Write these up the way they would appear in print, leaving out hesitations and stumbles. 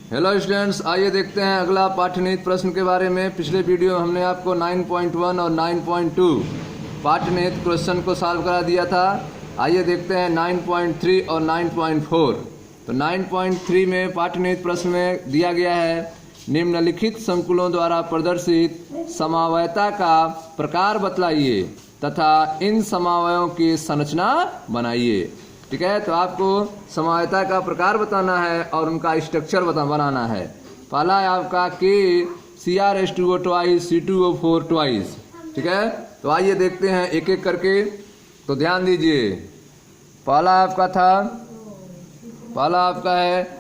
Hello students, आइए देखते हैं अगला पाठ्यनिहित प्रश्न के बारे में। पिछले वीडियो में हमने आपको 9.1 और 9.2 पाठ्यनिहित क्वेश्चन को सॉल्व करा दिया था। आइए देखते हैं 9.3 और 9.4। तो 9.3 में पाठ्यनिहित प्रश्न में दिया गया है, निम्नलिखित संकुलों द्वारा प्रदर्शित समवायता का प्रकार बतलाइए तथा इन समवायों की संरचना बनाइए। ठीक है, तो आपको समवायता का प्रकार बताना है और उनका स्ट्रक्चर बनाना है। पहला है आपका CrH2O ट्वाइस C2O4 ट्वाइस। ठीक है, तो आइए देखते हैं एक एक करके। तो ध्यान दीजिए, पहला आपका है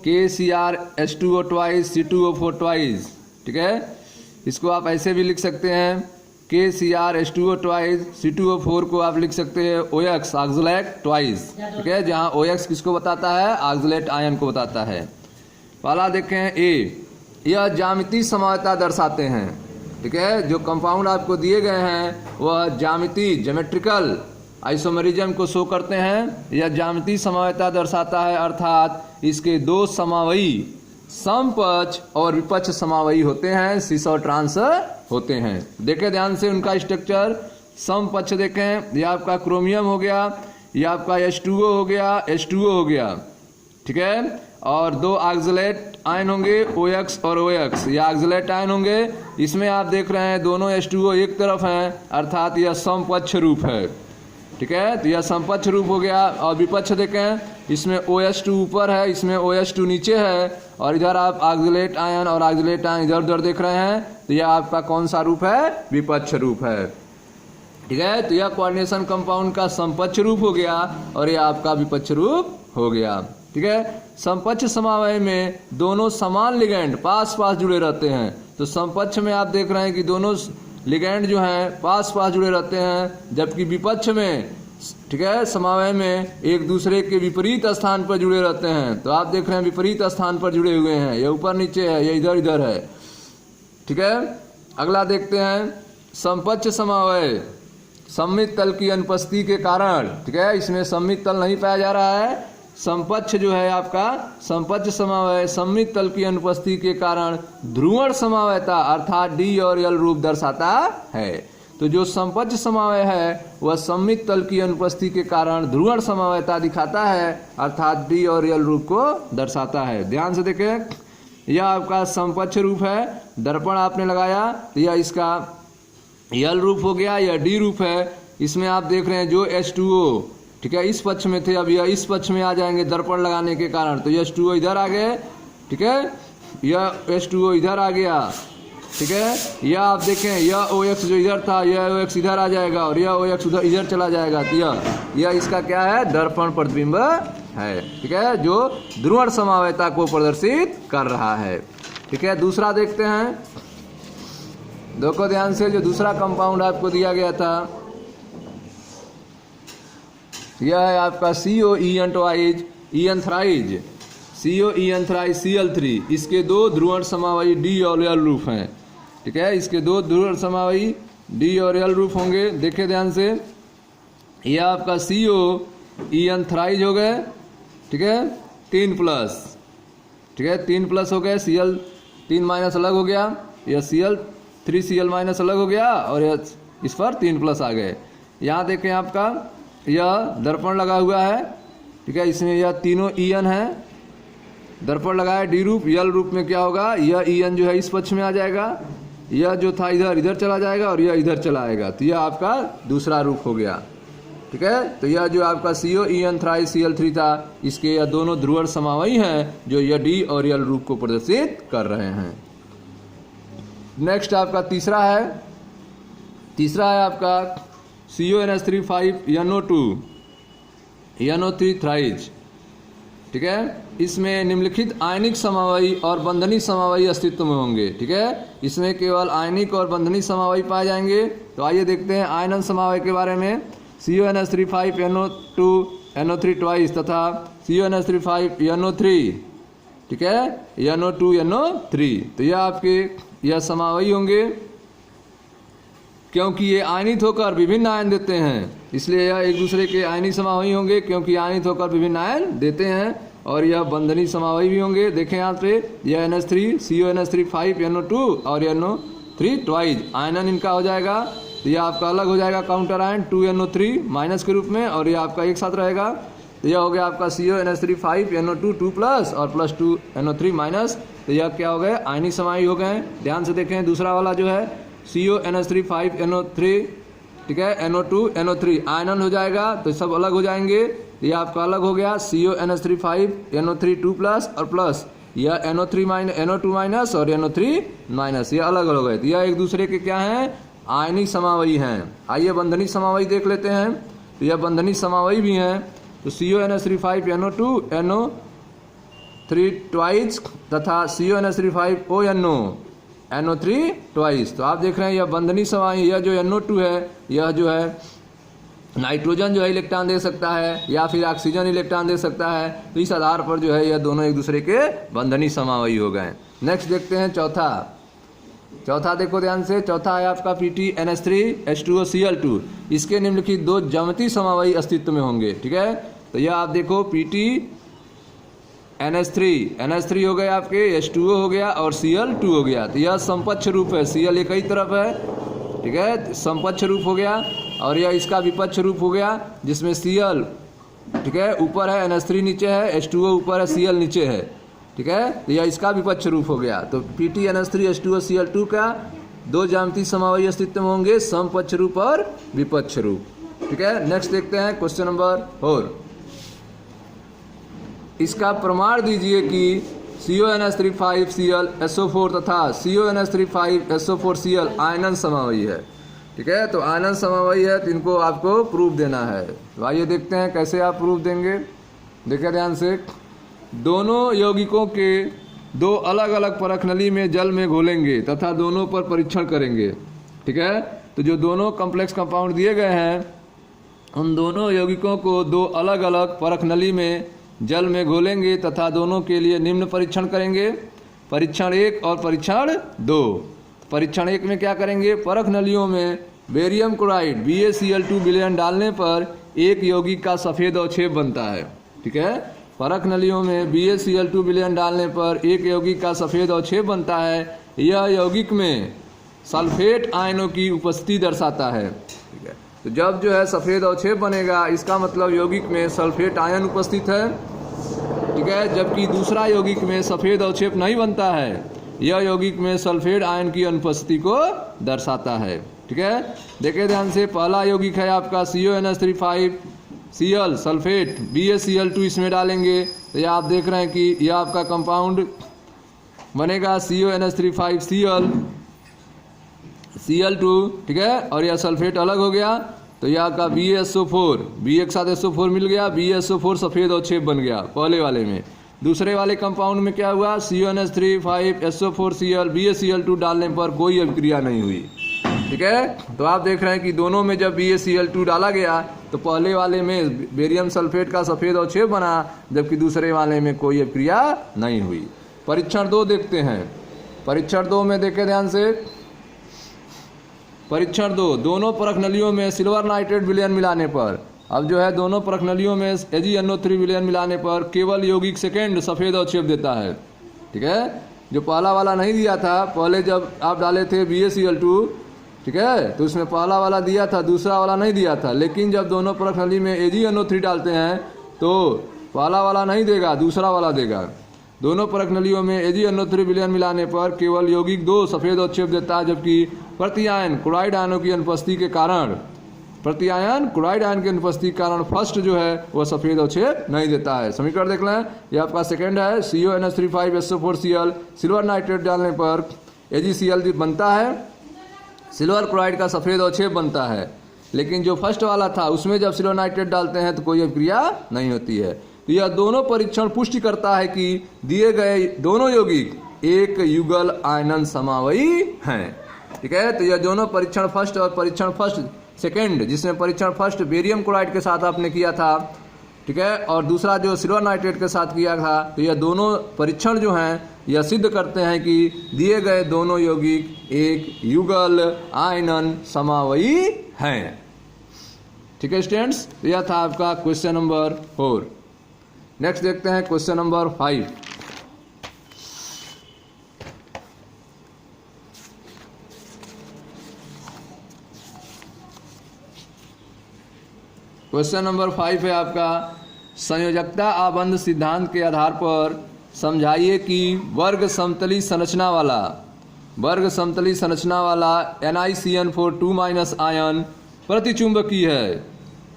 KCrH2O ट्वाइस C2O4 ट्वाइस। ठीक है, इसको आप ऐसे भी लिख सकते हैं, KCrH2O ट्वाइस C2O4 को आप लिख सकते हैं OX ऑक्सलेट ट्वाइस। ठीक है, जहां OX किसको बताता है? ऑक्सलेट आयन को बताता है। पहला देखें A, यह ज्यामितीय समवायता दर्शाते हैं। ठीक है, जो कंपाउंड आपको दिए गए हैं वह ज्यामितीय ज्योमेट्रिकल आइसोमरिज्म को शो करते हैं। यह ज्यामितीय समवायता दर्शाता है, अर्थात इसके दो समवायी समपक्ष और विपक्ष समवायी होते हैं, सीस और ट्रांस होते हैं। देखें ध्यान से उनका स्ट्रक्चर। समपक्ष देखें, यह आपका क्रोमियम हो गया, यह आपका H2O हो गया, H2O हो गया। ठीक है, और दो ऑक्सलेट आयन होंगे OX और OX, ये ऑक्सलेट आयन होंगे। इसमें आप देख रहे हैं दोनों H2O एक तरफ हैं, अर्थात यह समपक्ष रूप है। ठीक है, तो यह समपक्ष रूप हो गया। और विपक्ष देखें, इसमें OH2 ऊपर है, इसमें OH2 नीचे है, और इधर आप ऑक्सलेट आयन और ऑक्सलेट आयन इधर उधर देख रहे हैं। तो यह आपका कौन सा रूप है? विपक्ष रूप है। ठीक है, तो यह कोऑर्डिनेशन कंपाउंड का समपक्ष रूप हो गया और यह आपका विपक्ष रूप हो गया। ठीक है, समपक्ष समवाय में दोनों समान लिगेंड पास पास जुड़े रहते हैं। तो समपक्ष में आप देख रहे हैं कि दोनों लिगेंड जो हैं पास पास जुड़े रहते हैं, जबकि विपक्ष में, ठीक है, समवाय में एक दूसरे के विपरीत स्थान पर जुड़े रहते हैं। तो आप देख रहे हैं विपरीत स्थान पर जुड़े हुए हैं, ये ऊपर नीचे है, ये इधर इधर है। ठीक है, अगला देखते हैं समपक्ष समवाय सममित तल की अनुपस्थिति के कारण। ठीक है, इसमें सममित तल नहीं पाया जा रहा है। समपक्ष जो है आपका समपक्ष समवाय सममित तल की अनुपस्थिति के कारण ध्रुवण समवायता अर्थात D और L रूप दर्शाता है। तो जो समपक्ष समवाय है वह सममित तल की अनुपस्थिति के कारण ध्रुवण समवायता दिखाता है, अर्थात D और L रूप को दर्शाता है। ध्यान से देखें, यह आपका समपक्ष रूप है। दर्पण आपने लगाया तो यह इसका L रूप हो गया, यह D रूप है। इसमें आप देख रहे हैं जो H2O, ठीक है, इस पक्ष में थे, अब यह इस पक्ष में आ जाएंगे दर्पण लगाने के कारण। तो यह H2O इधर आ गए। ठीक है, यह H2O इधर आ गया। ठीक है, यह आप देखें, यह OX जो इधर था यह OX इधर आ जाएगा और यह OX उधर इधर चला जाएगा। तो यह इसका क्या है? दर्पण प्रतिबिंब है। ठीक है, जो ध्रुवण समवायता को प्रदर्शित कर रहा है। ठीक है, दूसरा देखते हैं। देखो ध्यान से, जो दूसरा कंपाउंड आपको दिया गया था यह है आपका COEN twice EN thrice COEN thrice Cl3। इसके दो ध्रुवण समवायी D और L रूप हैं। ठीक है, इसके दो ध्रुवण समवायी D और L रूप होंगे। देखें ध्यान से, यह आपका COEN थ्राइज हो गए। ठीक है, 3+। ठीक है, 3+ हो गए, Cl 3- अलग हो गया, यह Cl 3Cl- अलग हो गया और यह इस पर 3+ आ गए। यहाँ देखें आपका यह दर्पण लगा हुआ है। ठीक है, इसमें यह तीनों EN है, दर्पण लगाया D रूप। L रूप में क्या होगा? यह EN जो है इस पक्ष में आ जाएगा, यह जो था इधर इधर चला जाएगा और यह इधर चला आएगा। तो यह आपका दूसरा रूप हो गया। ठीक है, तो यह जो आपका COEN थ्राइज Cl3 था, इसके यह दोनों ध्रुवण समवायी हैं जो यह D और L रूप को प्रदर्शित कर रहे हैं। नेक्स्ट आपका तीसरा है आपका CONH3 NO3 थ्राइज। ठीक है, इसमें निम्नलिखित आयनिक समवायी और बंधनी समवायी अस्तित्व में होंगे। ठीक है, इसमें केवल आयनिक और बंधनी समवायी पाए जाएंगे। तो आइए देखते हैं आयनन समवाय के बारे में। CONH3 NO3 ट्वाइस तथा CONH3 NO3। ठीक है, NO2 NO3। तो यह आपके यह समवायी होंगे। क्योंकि ये आयनित होकर विभिन्न आयन देते हैं, इसलिए यह एक दूसरे के आयनिक समवायी होंगे, क्योंकि आयनित होकर विभिन्न आयन देते हैं। और यह बंधनी समावयी भी होंगे। देखें यहाँ पे यह NH3 CONH3 5 NO2 और NO3 ट्वाइज आयनन इनका हो जाएगा। तो यह आपका अलग हो जाएगा काउंटर आयन 2 NO3 माइनस के रूप में, और यह आपका एक साथ रहेगा। तो यह हो गया आपका CONH3 5 NO2 2 प्लस और प्लस 2 NO3 माइनस। तो यह क्या हो गए, आयनिक समावयी हो गए। ध्यान से देखें दूसरा वाला जो है CONH3 5 NO3, ठीक है, NO2 NO3 आयनन हो जाएगा, तो सब अलग हो जाएंगे। ये आपका अलग हो गया CONH3 5 NO3 2 प्लस और प्लस यह NO3 माइनस NO2 माइनस और NO3 माइनस, ये अलग अलग है। तो यह एक दूसरे के क्या हैं, आयनिक समावयी हैं। आइए बंधनी समावयी देख लेते हैं। तो यह बंधनी समावयी भी हैं। तो CONH3 5 NO2 NO3 ट्वाइस तथा CONH3 5 ONO NO3 ट्वाइस। तो आप देख रहे हैं यह बंधनी समावयी, यह जो NO2 है यह जो है नाइट्रोजन जो है इलेक्ट्रॉन दे सकता है या फिर ऑक्सीजन इलेक्ट्रॉन दे सकता है। तो इस आधार पर जो है यह दोनों एक दूसरे के बंधनी समावयी हो गए। नेक्स्ट देखते हैं चौथा देखो ध्यान से। चौथा है आपका PTNH3H2OCl2। इसके निम्नलिखित दो ज्यामितीय समावयी अस्तित्व में होंगे, ठीक है। तो यह आप देखो NH3 हो गए आपके, H2O हो गया और Cl2 हो गया। तो यह समपक्ष रूप है, Cl एक ही तरफ है, ठीक है, समपक्ष रूप हो गया। और यह इसका विपक्ष रूप हो गया जिसमें Cl, ठीक है, ऊपर है, NH3 नीचे है, H2O ऊपर है, Cl नीचे है, ठीक है। तो यह इसका विपक्ष रूप हो गया। तो PTNH3H2OCl2 का दो ज्यामितीय समावयी अस्तित्व में होंगे, समपक्ष रूप और विपक्ष रूप, ठीक है। नेक्स्ट देखते हैं क्वेश्चन नंबर 4। इसका प्रमाण दीजिए कि CONH3 5Cl SO4 तथा CONH3 5SO4 Cl आयनन समावयी है, ठीक है। तो आयनन समावयी है, तो इनको आपको प्रूफ देना है। तो आइए देखते हैं कैसे आप प्रूफ देंगे। देखिए ध्यान से, दोनों यौगिकों के दो अलग अलग परख नली में जल में घोलेंगे तथा दोनों पर परीक्षण करेंगे, ठीक है। तो जो दोनों कॉम्प्लेक्स कंपाउंड दिए गए हैं उन दोनों यौगिकों को दो अलग अलग परख नली में जल में घोलेंगे तथा दोनों के लिए निम्न परीक्षण करेंगे। परीक्षण 1 और परीक्षण 2। परीक्षण 1 में क्या करेंगे, परख नलियों में बेरियम क्लोराइड BaCl2 विलयन डालने पर एक यौगिक का सफ़ेद अवक्षेप बनता है, ठीक है। परख नलियों में BaCl2 विलयन डालने पर एक यौगिक का सफ़ेद अवक्षेप बनता है। यह यौगिक में सल्फेट आयनों की उपस्थिति दर्शाता है, ठीक है। तो जब जो है सफ़ेद अवक्षेप बनेगा इसका मतलब यौगिक में सल्फेट आयन उपस्थित है, ठीक है। जबकि दूसरा यौगिक में सफ़ेद अवक्षेप नहीं बनता है, यह यौगिक में सल्फेट आयन की अनुपस्थिति को दर्शाता है, ठीक है। देखिए ध्यान से, पहला यौगिक है आपका CONH3 5Cl सल्फेट BaCl2 इसमें डालेंगे तो यह आप देख रहे हैं कि यह आपका कंपाउंड बनेगा CONH3 5Cl2, ठीक है। और यह सल्फेट अलग हो गया तो यह आपका BaSO4, B एक साथ SO4 मिल गया, BaSO4 सफ़ेद अवक्षेप बन गया पहले वाले में। दूसरे वाले कंपाउंड में क्या हुआ, CONH3 5SO4Cl BaCl2 डालने पर कोई अभिक्रिया नहीं हुई, ठीक है। तो आप देख रहे हैं कि दोनों में जब BaCl2 डाला गया तो पहले वाले में बेरियम सल्फेट का सफ़ेद अवक्षेप बना, जबकि दूसरे वाले में कोई अभिक्रिया नहीं हुई। परीक्षण 2 देखते हैं। परीक्षण 2 में देखें ध्यान से, परीक्षण 2, दोनों परख नलियों में सिल्वर नाइट्रेट विलयन मिलाने पर, अब जो है दोनों परख नलियों में AgNO3 विलयन मिलाने पर केवल यौगिक सेकेंड सफ़ेद अवक्षेप देता है, ठीक है। जो पहला वाला नहीं दिया था, पहले जब आप डाले थे BaCl2, ठीक है, तो उसमें पहला वाला दिया था, दूसरा वाला नहीं दिया था। लेकिन जब दोनों परख नली में AgNO3 डालते हैं तो पहला वाला नहीं देगा, दूसरा वाला देगा। दोनों परख नलियों में AgNO3 विलयन मिलाने पर केवल यौगिक 2 सफ़ेद अवक्षेप देता है, जबकि प्रतिआयन क्लोराइड आयनों की अनुपस्थिति के कारण फर्स्ट जो है वह सफ़ेद अवक्षेप नहीं देता है। समीकरण देख लें, यह आपका सेकेंड है CONH3 5SO4Cl सिल्वर नाइट्रेट डालने पर AgCl बनता है, सिल्वर क्लोराइड का सफ़ेद अवक्षेप बनता है। लेकिन जो फर्स्ट वाला था उसमें जब सिल्वर नाइट्रेट डालते हैं तो कोई अभिक्रिया नहीं होती है। तो यह दोनों परीक्षण पुष्टि करता है कि दिए गए दोनों यौगिक एक युगल आयनन समावयी हैं, ठीक है। तो यह दोनों परीक्षण फर्स्ट और परीक्षण सेकेंड, जिसमें परीक्षण फर्स्ट बेरियम क्लोराइड के साथ आपने किया था, ठीक है, और दूसरा जो सिल्वर नाइट्रेट के साथ किया था, तो यह दोनों परीक्षण जो हैं यह सिद्ध करते हैं कि दिए गए दोनों यौगिक एक युगल आयनन समावयी हैं, ठीक है स्टूडेंट्स। यह था आपका क्वेश्चन नंबर 4। नेक्स्ट देखते हैं क्वेश्चन नंबर 5। क्वेश्चन नंबर 5 है आपका, संयोजकता आबंध सिद्धांत के आधार पर समझाइए कि वर्ग समतली संरचना वाला NiCN4 आयन प्रतिचुंबकीय है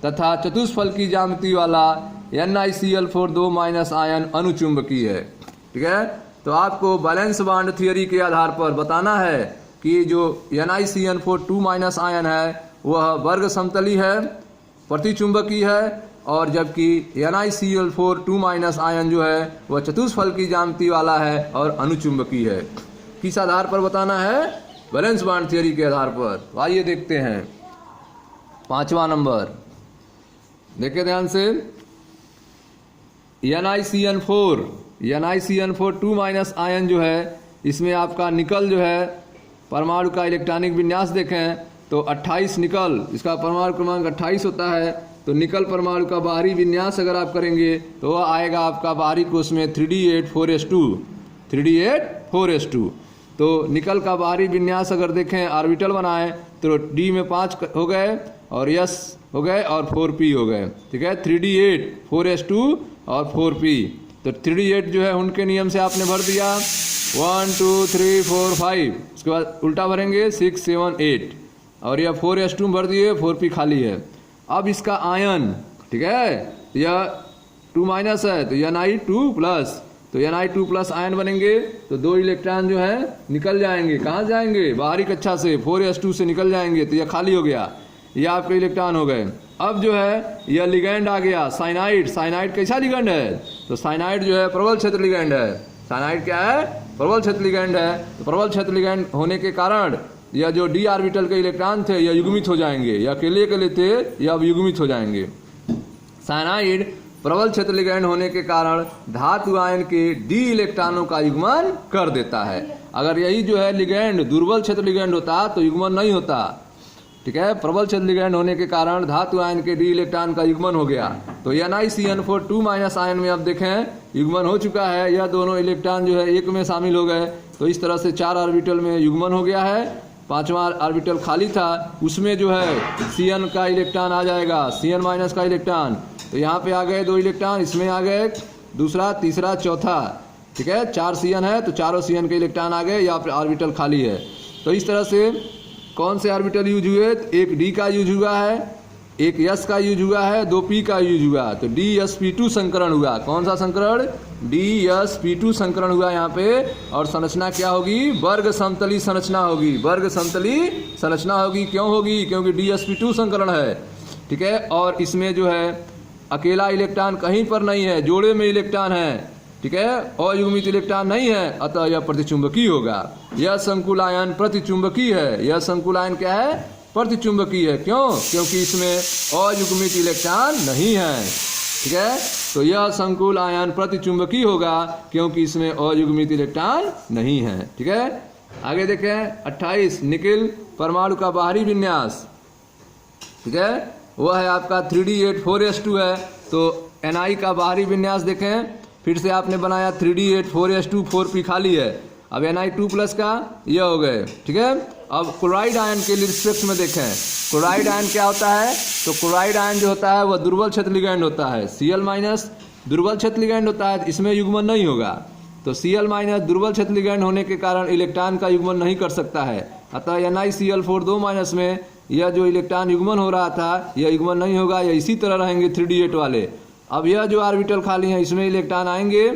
तथा चतुष्फलकी ज्यामिति वाला NiCl4 आयन अनुचुंबकीय है। ठीक है, तो आपको बैलेंस बॉन्ड थियरी के आधार पर बताना है कि जो NiCN4 आयन है वह वर्ग समतली है, प्रतिचुंबकीय है, और जबकि NiCl4 आयन जो है वह चतुष्फलकी ज्यामिति वाला है और अनुचुंबकीय है। किस आधार पर बताना है? बैलेंस बॉन्ड थियरी के आधार पर। आइए देखते हैं 5वां नंबर, देखिए ध्यान से। NiCN4 आयन जो है, इसमें आपका निकल जो है परमाणु का इलेक्ट्रॉनिक विन्यास देखें तो 28 निकल, इसका परमाणु क्रमांक 28 होता है। तो निकल परमाणु का बाहरी विन्यास अगर आप करेंगे तो वह आएगा आपका बाहरी कोष में 3D8 4s2। तो निकल का बाहरी विन्यास अगर देखें, ऑर्बिटल बनाएं तो D में 5 हो गए और S हो गए और 4p हो गए। ठीक है, 3D8 4s2 और 4p। तो 3D8 जो है उनके नियम से आपने भर दिया 1 2 3 4 5, उसके बाद उल्टा भरेंगे 6 7 8, और यह 4s2 भर दिए, 4p खाली है। अब इसका आयन, ठीक है, यह 2 है तो Ni2+, तो Ni2+ आयन बनेंगे। तो 2 इलेक्ट्रॉन जो है निकल जाएंगे, कहाँ जाएंगे? बाहरी कक्षा से 4s2 से निकल जाएंगे, तो यह खाली हो गया, यह आपके इलेक्ट्रॉन हो गए। अब जो है यह लिगैंड आ गया, साइनाइड। साइनाइड कैसा लिगैंड है? तो साइनाइड जो है प्रबल क्षेत्र लिगैंड है। साइनाइड क्या है? प्रबल क्षेत्र लिगैंड है। तो प्रबल क्षेत्र लिगैंड होने के कारण यह जो d ऑर्बिटल के इलेक्ट्रॉन थे यह युग्मित हो जाएंगे, या अकेले अकेले थे यह अब युग्मित हो जाएंगे। साइनाइड प्रबल क्षेत्र लिगैंड होने के कारण धातु आयन के d इलेक्ट्रॉनों का युग्मन कर देता है। अगर यही जो है लिगैंड दुर्बल क्षेत्र लिगैंड होता तो युग्मन नहीं होता। ठीक है, प्रबल क्षेत्र लिगैंड होने के कारण धातु आयन के d इलेक्ट्रॉन का युग्मन हो गया। तो NiCN4 आयन में अब देखें युग्मन हो चुका है, यह दोनों इलेक्ट्रॉन जो है एक में शामिल हो गए। तो इस तरह से 4 ऑर्बिटल में युग्मन हो गया है। 5वां ऑर्बिटल खाली था, उसमें जो है Cn का इलेक्ट्रॉन आ जाएगा, Cn- का इलेक्ट्रॉन। तो यहाँ पे आ गए 2 इलेक्ट्रॉन, इसमें आ गए दूसरा, तीसरा, चौथा। ठीक है, 4 Cn है तो चारों Cn के इलेक्ट्रॉन आ गए, यहाँ पे ऑर्बिटल खाली है। तो इस तरह से कौन से ऑर्बिटल यूज हुए? एक D का यूज हुआ है, एक S का यूज हुआ है, 2 P का यूज हुआ। तो DsP2 संकरण हुआ। कौन सा संकरण? DsP2 संकरण हुआ यहाँ पे। और संरचना क्या होगी? वर्ग समतली संरचना होगी। वर्ग समतली संरचना होगी। क्यों होगी? क्योंकि DsP2 संकरण है। ठीक है, और इसमें जो है अकेला इलेक्ट्रॉन कहीं पर नहीं है, जोड़े में इलेक्ट्रॉन है। ठीक है, अयुग्मित इलेक्ट्रॉन नहीं है, अतः यह प्रतिचुंबकीय होगा। यह संकुल आयन प्रतिचुंबकीय है। यह संकुल आयन क्या है? प्रतिचुंबकीय है। क्यों? क्योंकि इसमें अयुग्मित इलेक्ट्रॉन नहीं है। ठीक है, तो यह संकुल आयन प्रतिचुंबकीय होगा क्योंकि इसमें अयुग्मित इलेक्ट्रॉन नहीं है। ठीक है, आगे देखें 28 निकिल परमाणु का बाहरी विन्यास। ठीक है, वह है आपका 3D8 4s2 है। तो Ni का बाहरी विन्यास देखें, फिर से आपने बनाया 3D8 4s2, 4p खाली है। अब Ni2+ का यह हो गए। ठीक है, अब क्लोराइड आयन के रिस्पेक्ट में देखें, क्लोराइड आयन क्या होता है? तो क्लोराइड आयन जो होता है वह दुर्बल क्षेत्र लिगैंड होता है। Cl- दुर्बल क्षेत्र लिगैंड होता है, इसमें युग्मन नहीं होगा। तो Cl- दुर्बल क्षेत्र लिगैंड होने के कारण इलेक्ट्रॉन का युग्मन नहीं कर सकता है। अतः NiCl4 में यह जो इलेक्ट्रॉन युग्मन हो रहा था यह युग्मन नहीं होगा, यह इसी तरह रहेंगे 3D8 वाले। अब यह जो ऑर्बिटल खाली है इसमें इलेक्ट्रॉन आएंगे।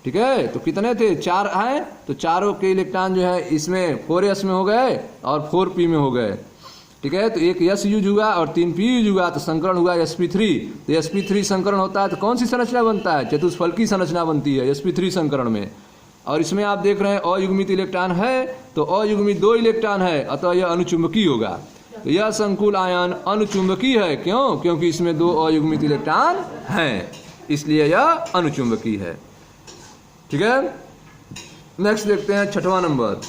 ठीक है, तो कितने थे? 4 हैं, तो चारों के इलेक्ट्रॉन जो है इसमें 4s में हो गए और 4p में हो गए। ठीक है, तो एक S यूज हुआ और 3p यूज हुआ, तो संकरण हुआ sp3। तो sp3 संकरण होता है तो कौन सी संरचना बनता है? चतुष्फलकी संरचना बनती है sp3 संकरण में। और इसमें आप देख रहे हैं अयुग्मित इलेक्ट्रॉन है, तो अयुग्मित 2 इलेक्ट्रॉन है, अतः यह अनुचुंबकीय होगा। तो यह संकुल आयन अनुचुंबकीय है। क्यों? क्योंकि इसमें 2 अयुग्मित इलेक्ट्रॉन हैं, इसलिए यह अनुचुंबकीय है। ठीक है, नेक्स्ट देखते हैं 6वां नंबर।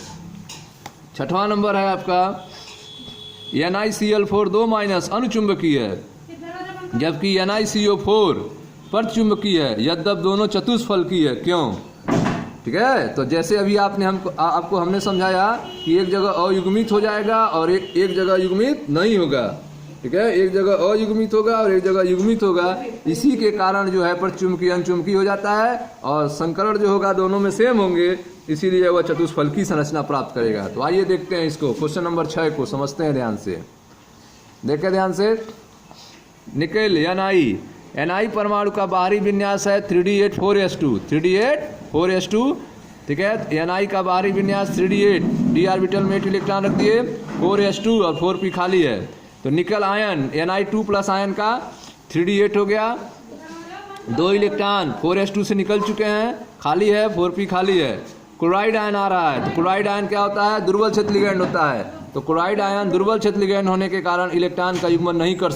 6वां नंबर है आपका NiCl4 2- अनुचुंबकीय है, जबकि NiCO4 परचुंबकीय है, यद्यप दोनों चतुष्फलकीय है। क्यों? ठीक है, तो जैसे अभी आपको हमने समझाया कि एक जगह अयुग्मित हो जाएगा और एक जगह युग्मित नहीं होगा। ठीक है, एक जगह अयुग्मित होगा और एक जगह युग्मित होगा। इसी के कारण जो है परचुंबकीय अनचुंबकीय हो जाता है और संकरण जो होगा दोनों में सेम होंगे, इसीलिए वह चतुष्फलकी संरचना प्राप्त करेगा। तो आइए देखते हैं इसको, क्वेश्चन नंबर 6 को समझते हैं ध्यान से। देखें ध्यान से, निकेल एनआई परमाणु का बाहरी विन्यास है 3d8 4s2 ठीक है। एनआई का बाहरी विन्यास 3d8, डी ऑर्बिटल में 8 इलेक्ट्रॉन रख दिए, 4s2 और 4p खाली है। तो निकल आयन Na2+ आयन का 3d8 हो गया, 2 इलेक्ट्रॉन 4s2 से निकल चुके हैं, खाली है, 4p खाली है। क्लोराइड आयन आ रहा है, तो क्लोराइड आयन क्या होता है? दुर्बल क्षेत्र लिगैंड होता है। तो क्लोराइड आयन दुर्बल क्षेत्र लिगैंड होने के कारण इलेक्ट्रॉन का युग्मन नहीं कर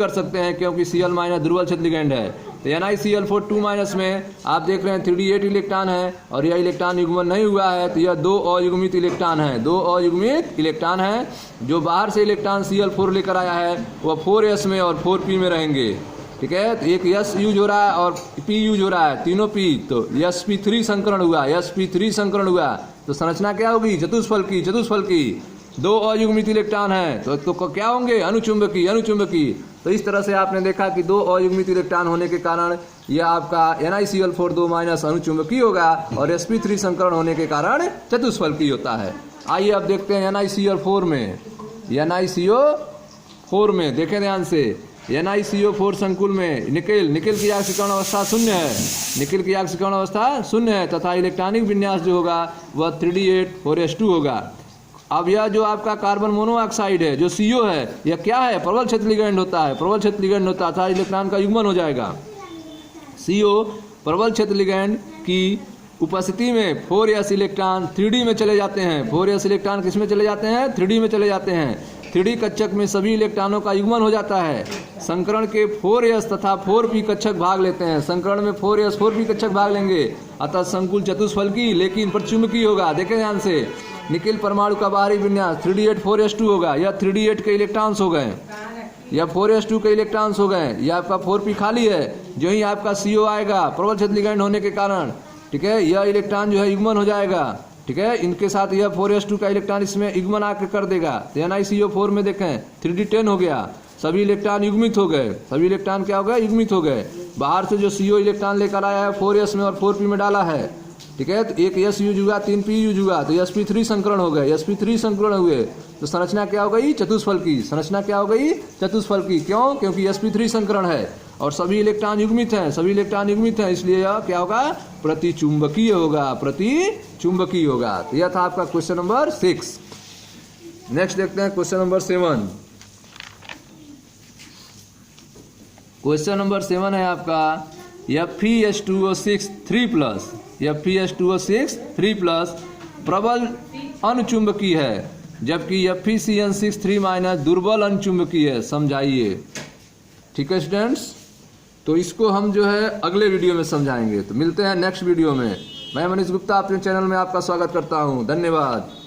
सकते हैं, क्योंकि Cl- दुर्बल क्षेत्र लिगैंड है। तो NiCl4 में आप देख रहे हैं 3d8 इलेक्ट्रॉन है और यह इलेक्ट्रॉन युग्मन नहीं हुआ है, तो यह 2 अयुग्मित इलेक्ट्रॉन है। जो बाहर से इलेक्ट्रॉन Cl4 लेकर आया है वह 4s में और 4p में रहेंगे। ठीक है, तो एक S यूज हो रहा है और P यूज हो रहा है, तीनों P, तो sp3 संकरण हुआ। तो संरचना क्या होगी? चतुष्फलकी। 2 अयुग्मित इलेक्ट्रॉन है तो क्या होंगे? अनुचुंबकी। तो इस तरह से आपने देखा कि 2 अयुग्मित इलेक्ट्रॉन होने के कारण यह आपका NiCl4 अनुचुंबकी होगा और sp3 संकरण होने के कारण चतुष्फलकी होता है। आइए अब देखते हैं NiCl4 में देखें ध्यान से। NiCO4 संकुल में निकेल की आक्सीकरण अवस्था शून्य है तथा इलेक्ट्रॉनिक विन्यास जो होगा वह 3d8 4s2 होगा। अब यह जो आपका कार्बन मोनोऑक्साइड है जो CO है, यह क्या है? प्रबल क्षेत्र लिगैंड होता है, तथा इलेक्ट्रॉन का युग्मन हो जाएगा। CO प्रबल क्षेत्र लिगैंड की उपस्थिति में 4s इलेक्ट्रॉन 3d में चले जाते हैं। 4s इलेक्ट्रॉन किस में चले जाते हैं? 3d में चले जाते हैं। 3d कक्षक में सभी इलेक्ट्रॉनों का युग्मन हो जाता है। संकरण के 4s तथा 4p कक्षक भाग लेते हैं। संकरण में 4s 4p कक्षक भाग लेंगे, अतः संकुल चतुष्फलकी लेकिन परचुंबकीय होगा। देखें ध्यान से, निकेल परमाणु का बाहरी विन्यास 3d8 4s2 होगा। यह 3d8 के इलेक्ट्रॉन्स हो गए, या 4s2 के इलेक्ट्रॉन्स हो गए, या आपका 4p खाली है। जो ही आपका CO आएगा प्रबल क्षेत्र लिगैंड होने के कारण, ठीक है, यह इलेक्ट्रॉन जो है युग्मन हो जाएगा। ठीक है, इनके साथ यह 4s2 का इलेक्ट्रॉन इसमें युग्मन आकर कर देगा। तो NiCO4 में देखें 3d10 हो गया, सभी इलेक्ट्रॉन युग्मित हो गए। युग्मित हो गए। बाहर से जो CO इलेक्ट्रॉन लेकर आया है 4s में और 4p में डाला है। ठीक है, तो एक S यूज हुआ, 3p यूज हुआ, तो sp3 संकरण हो गए। हुए तो संरचना क्या हो गई? चतुष्फलकी। क्यों? क्योंकि sp3 संकरण है और सभी इलेक्ट्रॉन युग्मित हैं, इसलिए यह क्या होगा? प्रतिचुंबकीय होगा। तो यह था आपका क्वेश्चन नंबर 6। नेक्स्ट देखते हैं क्वेश्चन नंबर 7। क्वेश्चन नंबर 7 है आपका Fe2O6 3+ प्रबल अनुचुंबकीय है, जबकि FeCN6 दुर्बल अनुचुंबकीय है। समझाइए। ठीक है स्टूडेंट्स, तो इसको हम जो है अगले वीडियो में समझाएंगे। तो मिलते हैं नेक्स्ट वीडियो में। मैं मनीष गुप्ता अपने चैनल में आपका स्वागत करता हूं। धन्यवाद।